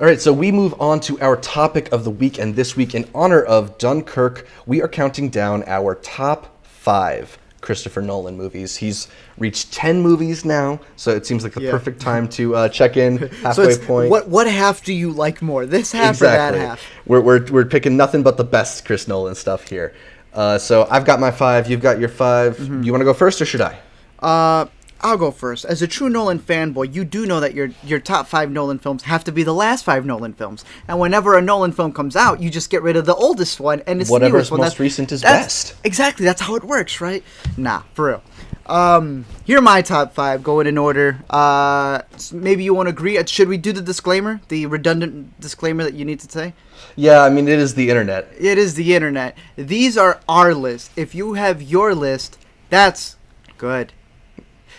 All right, so we move on to our topic of the week, and this week, in honor of Dunkirk, we are counting down our top 5 Christopher Nolan movies. He's reached 10 movies now, so it seems like the perfect time to check in halfway point. What half do you like more, this half or that half? We're picking nothing but the best Chris Nolan stuff here. So I've got my 5, you've got your 5. Mm-hmm. You want to go first, or should I? I'll go first. As a true Nolan fanboy, you do know that your top 5 Nolan films have to be the last 5 Nolan films. And whenever a Nolan film comes out, you just get rid of the oldest one, and it's whatever's the newest one. Most recent is best. Exactly. That's how it works, right? Nah, for real. Here are my top 5, going in order. Maybe you won't agree. Should we do the disclaimer? The redundant disclaimer that you need to say? Yeah, I mean, it is the internet. It is the internet. These are our lists. If you have your list, that's good.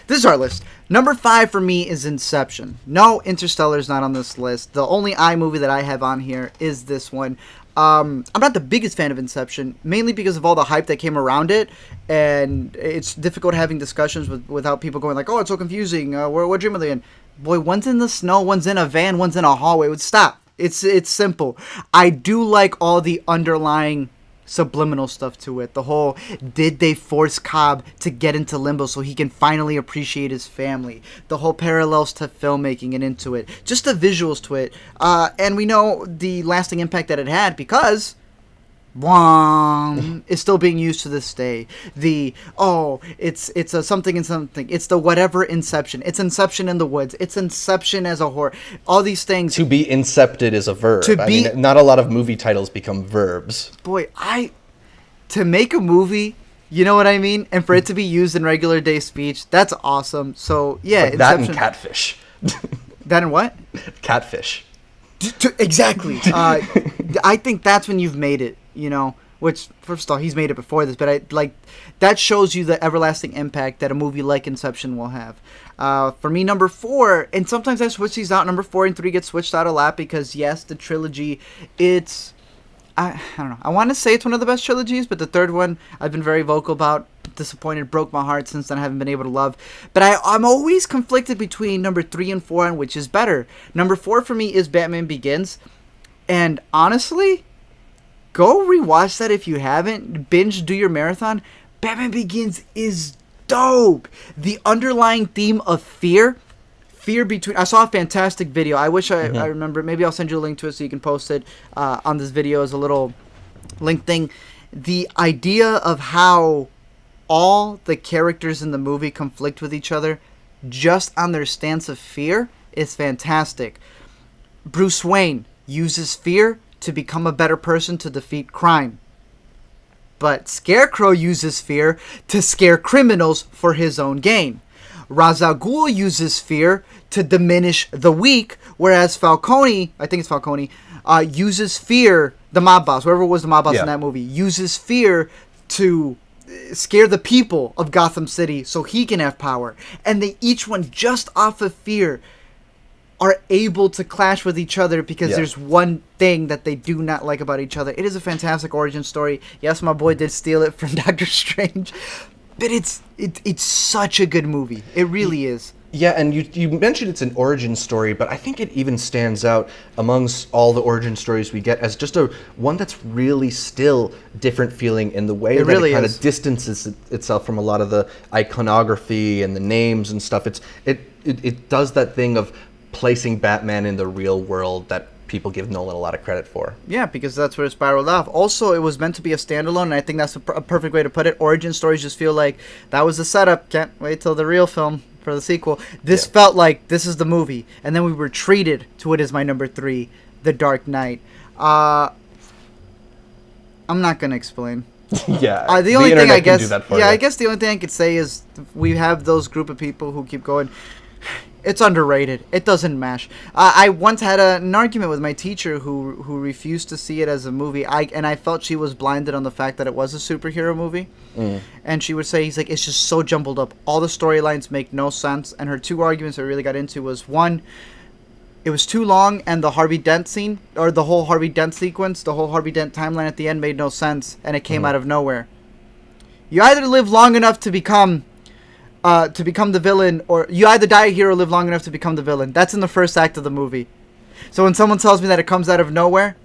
This is our list. Number 5 for me is Inception. No, Interstellar is not on this list. The only movie that I have on here is this one. I'm not the biggest fan of Inception, mainly because of all the hype that came around it, and it's difficult having discussions without people going like, "Oh, it's so confusing. What dream are they in?" Boy, one's in the snow, one's in a van, one's in a hallway. Stop. It's simple. I do like all the underlying subliminal stuff to it. The whole, did they force Cobb to get into limbo so he can finally appreciate his family? The whole parallels to filmmaking and into it. Just the visuals to it. And we know the lasting impact that it had because is still being used to this day. It's a something and something. It's the whatever Inception. It's Inception in the woods. It's Inception as a horror. All these things. To be incepted is a verb. I mean, not a lot of movie titles become verbs. Boy, to make a movie, you know what I mean? And for it to be used in regular day speech, that's awesome. So, yeah. Like that and Catfish. That and what? Catfish. Exactly. I think that's when you've made it, which, first of all, he's made it before this, but that shows you the everlasting impact that a movie like Inception will have. For me, number 4, and sometimes I switch these out, number 4 and 3 get switched out a lot because, yes, the trilogy, I don't know. I want to say it's one of the best trilogies, but the third one I've been very vocal about. Disappointed, broke my heart. Since then, I haven't been able to love. But I'm always conflicted between number 3 and 4 on which is better. Number 4 for me is Batman Begins. And honestly, go rewatch that if you haven't. Binge, do your marathon. Batman Begins is dope. The underlying theme of fear between... I saw a fantastic video. I wish I remember. Maybe I'll send you a link to it so you can post it on this video as a little link thing. The idea of how all the characters in the movie conflict with each other just on their stance of fear is fantastic. Bruce Wayne uses fear to become a better person to defeat crime. But Scarecrow uses fear to scare criminals for his own gain. Ra's al Ghul uses fear to diminish the weak, whereas Falcone, I think it's Falcone, uses fear, the mob boss, whoever was the mob boss in that movie, uses fear to scare the people of Gotham City so he can have power. And they each one, just off of fear, are able to clash with each other because there's one thing that they do not like about each other. It is a fantastic origin story. Yes, my boy did steal it from Doctor Strange, but it's such a good movie. It really is. Yeah, and you mentioned it's an origin story, but I think it even stands out amongst all the origin stories we get as just one that's really still different feeling in the way that it kind of distances itself from a lot of the iconography and the names and stuff. It does that thing of placing Batman in the real world that people give Nolan a lot of credit for. Yeah, because that's where it spiraled off. Also, it was meant to be a standalone, and I think that's a perfect way to put it. Origin stories just feel like that was the setup. Can't wait till the real film for the sequel. This felt like this is the movie, and then we were treated to it as my number 3, The Dark Knight. I'm not gonna explain. The only thing I guess, I guess the only thing I could say is we have those group of people who keep going, it's underrated. It doesn't mash. I once had an argument with my teacher who refused to see it as a movie. I felt she was blinded on the fact that it was a superhero movie. And she would say, he's like, it's just so jumbled up. All the storylines make no sense. And her 2 arguments I really got into was, 1, it was too long, and the Harvey Dent scene, or the whole Harvey Dent sequence, the whole Harvey Dent timeline at the end made no sense, and it came out of nowhere. You either live long enough to become the villain, or you either die a hero or live long enough to become the villain. That's in the first act of the movie. So when someone tells me that it comes out of nowhere,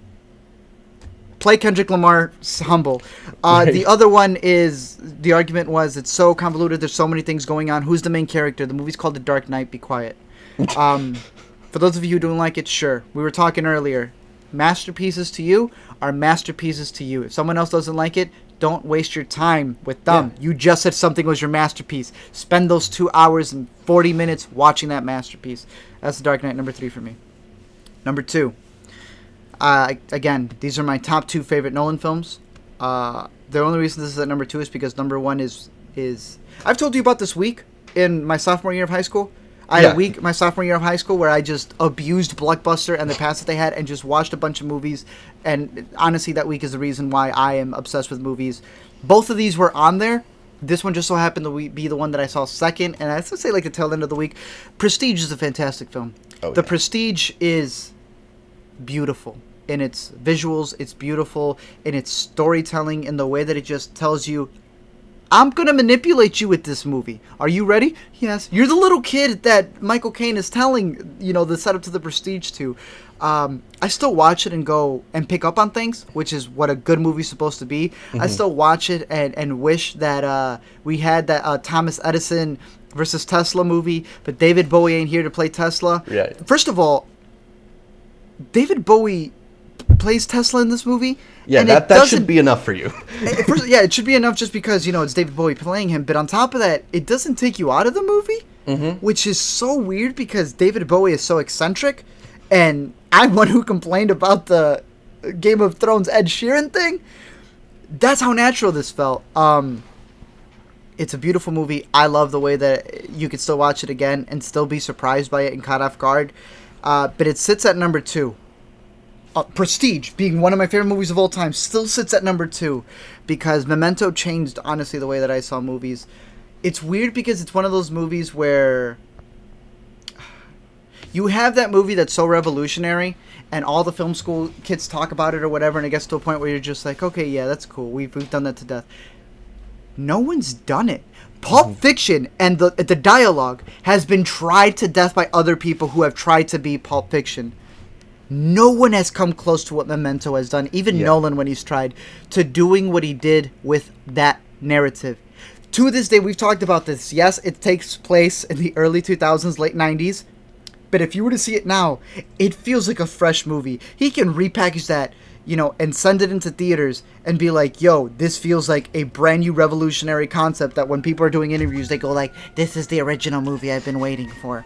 play Kendrick Lamar's Humble. Right. The other one is, the argument was, it's so convoluted, there's so many things going on. Who's the main character? The movie's called The Dark Knight, be quiet. For those of you who don't like it, sure. We were talking earlier. Masterpieces to you are masterpieces to you. If someone else doesn't like it, don't waste your time with them. Yeah. You just said something was your masterpiece. Spend those 2 hours and 40 minutes watching that masterpiece. That's The Dark Knight, number 3 for me. Number 2. Again, these are my top 2 favorite Nolan films. The only reason this is at number 2 is because number 1 is I've told you about this week in my sophomore year of high school. I had a week my sophomore year of high school where I just abused Blockbuster and the past that they had and just watched a bunch of movies. And honestly, that week is the reason why I am obsessed with movies. Both of these were on there. This one just so happened to be the one that I saw second. And I have to say, like, the tail end of the week. Prestige is a fantastic film. The Prestige is beautiful in its visuals. It's beautiful in its storytelling, in the way that it just tells you, I'm going to manipulate you with this movie. Are you ready? Yes. You're the little kid that Michael Caine is telling, the setup to The Prestige to. I still watch it and go and pick up on things, which is what a good movie's supposed to be. Mm-hmm. I still watch it and wish that we had that Thomas Edison versus Tesla movie, but David Bowie ain't here to play Tesla. Yeah. First of all, David Bowie plays Tesla in this movie. Yeah, that should be enough for you. It should be enough just because, it's David Bowie playing him. But on top of that, it doesn't take you out of the movie, which is so weird because David Bowie is so eccentric. And I'm one who complained about the Game of Thrones Ed Sheeran thing. That's how natural this felt. It's a beautiful movie. I love the way that you could still watch it again and still be surprised by it and caught off guard. But it sits at number 2. Prestige, being one of my favorite movies of all time, still sits at number 2 because Memento changed, honestly, the way that I saw movies. It's weird because it's one of those movies where you have that movie that's so revolutionary and all the film school kids talk about it or whatever, and it gets to a point where you're just like, okay, yeah, that's cool. We've done that to death. No one's done it. Pulp Fiction and the dialogue has been tried to death by other people who have tried to be Pulp Fiction. No one has come close to what Memento has done, even Nolan when he's tried, to doing what he did with that narrative. To this day, we've talked about this. Yes, it takes place in the early 2000s, late 90s. But if you were to see it now, it feels like a fresh movie. He can repackage that, and send it into theaters and be like, yo, this feels like a brand new revolutionary concept that when people are doing interviews, they go like, this is the original movie I've been waiting for.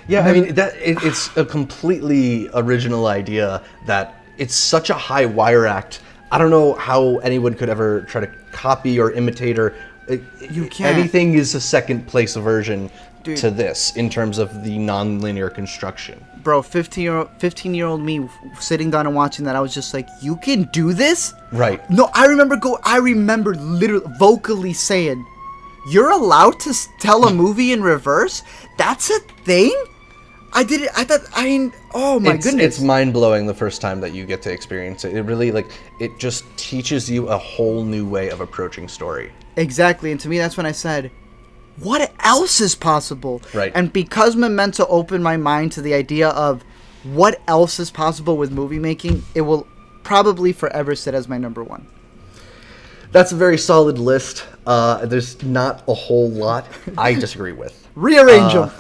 Yeah, I mean, it's a completely original idea that it's such a high wire act. I don't know how anyone could ever try to copy or imitate or... You can't. Anything is a second place version to this in terms of the non-linear construction. Bro, 15-year-old me sitting down and watching that, I was just like, you can do this? Right. No, I remember literally vocally saying, you're allowed to tell a movie in reverse? That's a thing? I did it. Oh my goodness. It's mind-blowing the first time that you get to experience it. It really, it just teaches you a whole new way of approaching story. Exactly. And to me, that's when I said, what else is possible? Right. And because Memento opened my mind to the idea of what else is possible with movie making, it will probably forever sit as my number 1. That's a very solid list. There's not a whole lot I disagree with. Rearrange them.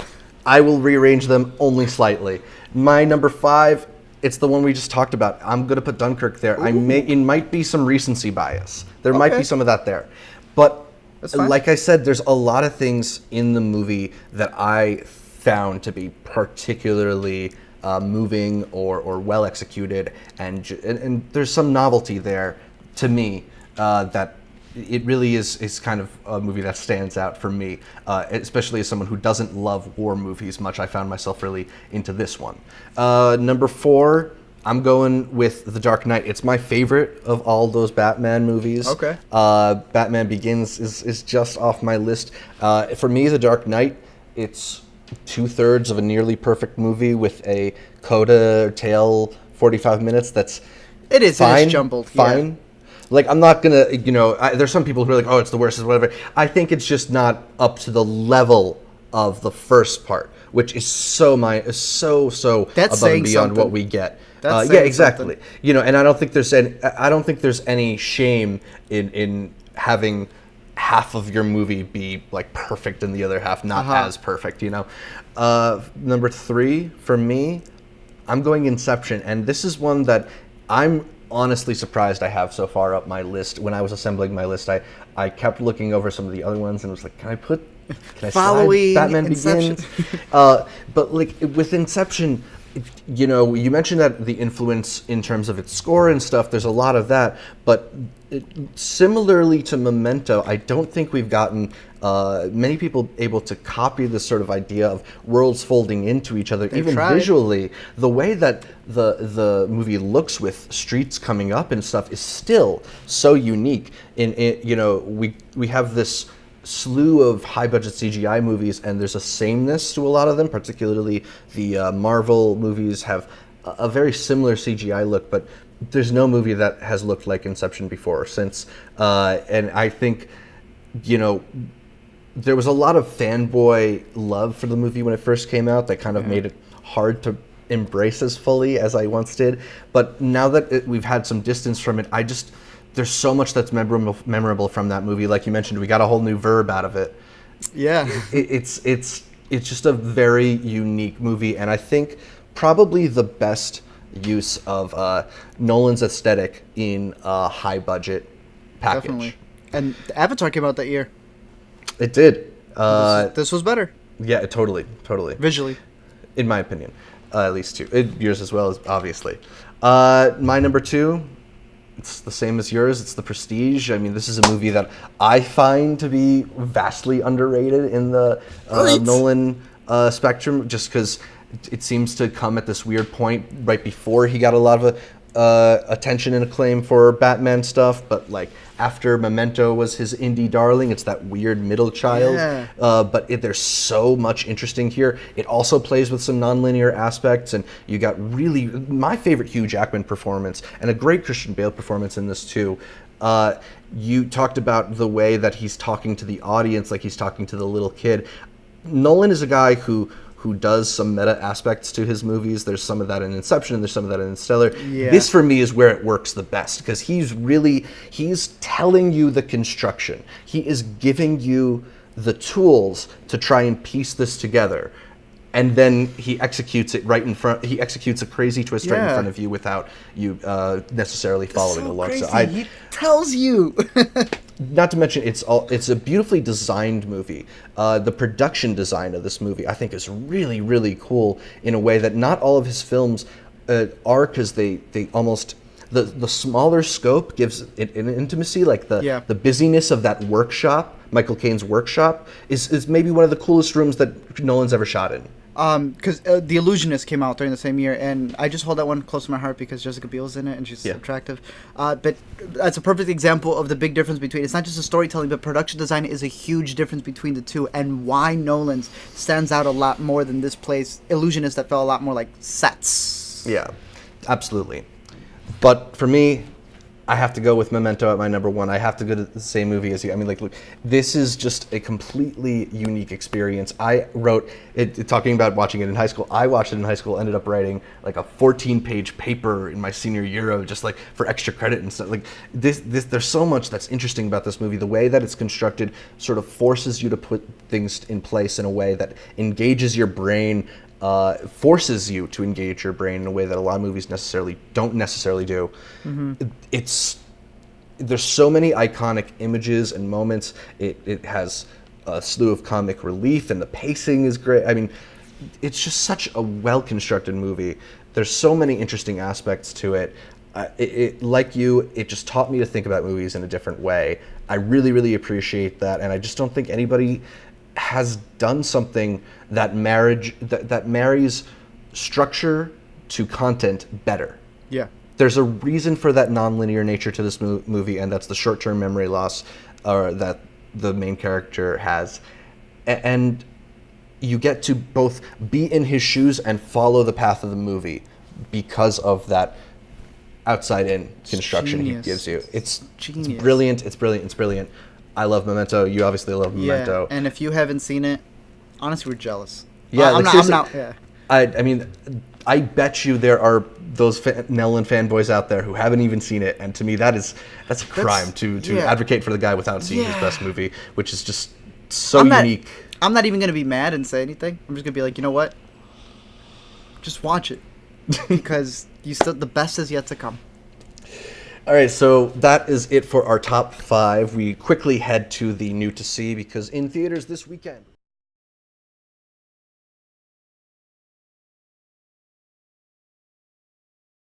I will rearrange them only slightly. My number 5, it's the one we just talked about. I'm going to put Dunkirk there. It might be some recency bias. There might be some of that there. But like I said, there's a lot of things in the movie that I found to be particularly moving or well executed. And there's some novelty there to me that it really is kind of a movie that stands out for me, especially as someone who doesn't love war movies much. I found myself really into this one. Number 4, I'm going with The Dark Knight. It's my favorite of all those Batman movies. Okay. Batman Begins is just off my list. For me, The Dark Knight, it's 2/3 of a nearly perfect movie with a coda tail 45 minutes that's It is fine, jumbled. fine. Yeah. Like, I'm not going to, there's some people who are like, oh, it's the worst, it's whatever. I think it's just not up to the level of the first part, which is so That's above and beyond something. what we get. That's yeah, exactly. something. You know, and I don't think there's any shame in having half of your movie be like perfect and the other half not as perfect. You know, number 3 for me, I'm going Inception, and this is one that I'm honestly surprised I have so far up my list. When I was assembling my list, I kept looking over some of the other ones and was like, can I slide Batman Inception. Begins? But like with Inception, you know, you mentioned that the influence in terms of its score and stuff, there's a lot of that, but similarly to Memento, I don't think we've gotten many people able to copy this sort of idea of worlds folding into each other. Even visually. The way that the movie looks with streets coming up and stuff is still so unique. You know, we have this slew of high-budget CGI movies, and there's a sameness to a lot of them. Particularly the Marvel movies have a very similar CGI look, but there's no movie that has looked like Inception before or since. And I think, you know, there was a lot of fanboy love for the movie when it first came out that kind of made it hard to embrace as fully as I once did. But now that we've had some distance from it, there's so much that's memorable from that movie. Like you mentioned, we got a whole new verb out of it. Yeah. It's just a very unique movie, and I think probably the best use of Nolan's aesthetic in a high budget package. Definitely. And Avatar came out that year. It did. This was better. Yeah, totally. Visually. In my opinion. At least too. Yours as well, obviously. My number 2, it's the same as yours. It's The Prestige. I mean, this is a movie that I find to be vastly underrated in the Nolan spectrum, just because it seems to come at this weird point right before he got a lot of attention and acclaim for Batman stuff, but like after Memento was his indie darling, it's that weird middle child. Yeah. But there's so much interesting here. It also plays with some nonlinear aspects, and you got really my favorite Hugh Jackman performance and a great Christian Bale performance in this too. You talked about the way that he's talking to the audience, like he's talking to the little kid. Nolan is a guy who does some meta aspects to his movies. There's some of that in Inception, and there's some of that in Interstellar. Yeah. This, for me, is where it works the best, because he's telling you the construction. He is giving you the tools to try and piece this together. And then he executes it right in front. He executes a crazy twist right in front of you without you necessarily following along. Crazy. So he tells you. Not to mention, it's a beautifully designed movie. The production design of this movie, I think, is really, really cool in a way that not all of his films are, because they almost the smaller scope gives it an intimacy. Like the busyness of that workshop, Michael Caine's workshop, is maybe one of the coolest rooms that Nolan's ever shot in. Because The Illusionist came out during the same year, and I just hold that one close to my heart because Jessica Biel's in it, and she's so attractive. But that's a perfect example of the big difference between, it's not just the storytelling, but production design is a huge difference between the two, and why Nolan's stands out a lot more than this place, Illusionist, that felt a lot more like sets. Yeah, absolutely. But for me, I have to go with Memento at my number 1. I have to go to the same movie as you. I mean, like, look, this is just a completely unique experience. I wrote it, talking about watching it in high school. I watched it in high school, ended up writing like a 14-page paper in my senior year of just like for extra credit and stuff. Like this, there's so much that's interesting about this movie. The way that it's constructed sort of forces you to put things in place in a way that engages your brain. Forces you to engage your brain in a way that a lot of movies don't necessarily do. Mm-hmm. There's so many iconic images and moments. It has a slew of comic relief, and the pacing is great. I mean, it's just such a well-constructed movie. There's so many interesting aspects to it. Like you, it just taught me to think about movies in a different way. I really, really appreciate that, and I just don't think anybody has done something that marries structure to content better. Yeah. There's a reason for that nonlinear nature to this movie, and that's the short-term memory loss that the main character has. And you get to both be in his shoes and follow the path of the movie because of that outside-in construction he gives you. It's brilliant. It's brilliant. I love Memento. You obviously love Memento. Yeah, and if you haven't seen it, Honestly, we're jealous. Yeah, I'm not. Yeah. I mean, I bet you there are those Nolan fanboys out there who haven't even seen it, and to me that's a crime to advocate for the guy without seeing his best movie, which is just so unique. I'm not even gonna be mad and say anything. I'm just gonna be like, you know what? Just watch it because the best is yet to come. All right, so that is it for our top 5. We quickly head to the new to see because in theaters this weekend.